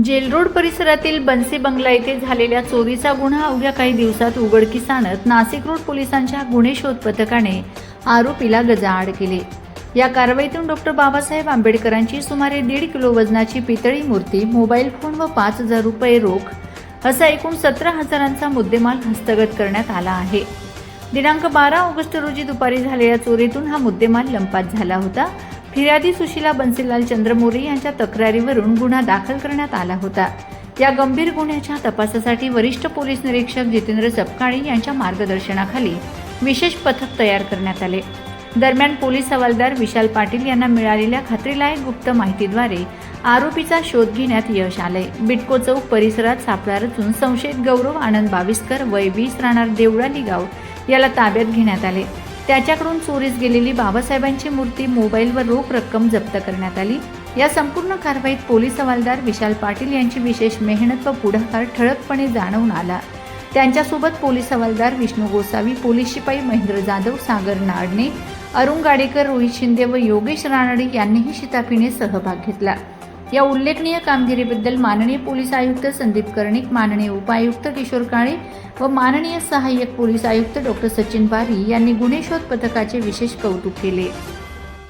Gel road परिसरातील बनसी बंगला येथे झालेल्या चोरीचा गुन्हा अवघ्या काही दिवसात उघडकीस आणत नाशिक रोड पोलिसांच्या गुन्हे शोध पथकाने आरोपीला गजाआड केले। या कारवाईतून डॉक्टर बाबासाहेब आंबेडकरांची सुमारे 1.5 किलो वजनाची पितळी मूर्ती, मोबाईल फोन व 5,000 रुपये रोख असा एकूण 17,000चा मुद्देमाल हस्तगत करण्यात आला आहे। दिनांक 12 ऑगस्ट रोजी दुपारी झालेल्या चोरीतून हा मुद्देमाल लंपास झाला होता। फिर्यादी सुशीला बन्सीलाल चंद्रमोरे यांच्या तक्रारीवरून गुन्हा दाखल करण्यात आला होता। या गंभीर गुन्ह्याच्या तपासासाठी वरिष्ठ पोलीस निरीक्षक जितेंद्र सपकाळे यांच्या मार्गदर्शनाखाली विशेष पथक तयार करण्यात आले। दरम्यान पोलीस हवालदार विशाल पाटील यांना मिळालेल्या खात्रीलायक गुप्त माहितीद्वारे आरोपीचा शोध घेण्यात यश आले। बिटको चौक परिसरात सापळा रचून संशयित गौरव आनंद बाविस्कर वय 20 राहणार देवळाली गाव याला ताब्यात घेण्यात आले। त्याच्याकडून चोरीस गेलेली बाबासाहेबांची मूर्ती, मोबाईल व रोख रक्कम जप्त करण्यात आली। या संपूर्ण कारवाईत पोलीस हवालदार विशाल पाटील यांची विशेष मेहनत व पुढाकार ठळकपणे जाणवून आला। त्यांच्यासोबत पोलीस हवालदार विष्णू गोसावी, पोलीस शिपाई महेंद्र जाधव, सागर नाडणे, अरुण गाडेकर, रोहित शिंदे व योगेश रानडे यांनीही शिताफीने सहभाग घेतला। या उल्लेखनीय कामगिरीबद्दल माननीय पोलीस आयुक्त संदीप कर्णिक, माननीय उपायुक्त किशोर काळे व माननीय सहाय्यक पोलीस आयुक्त डॉक्टर सचिन बारी यांनी गुन्हे शोध पथकाचे विशेष कौतुक केले।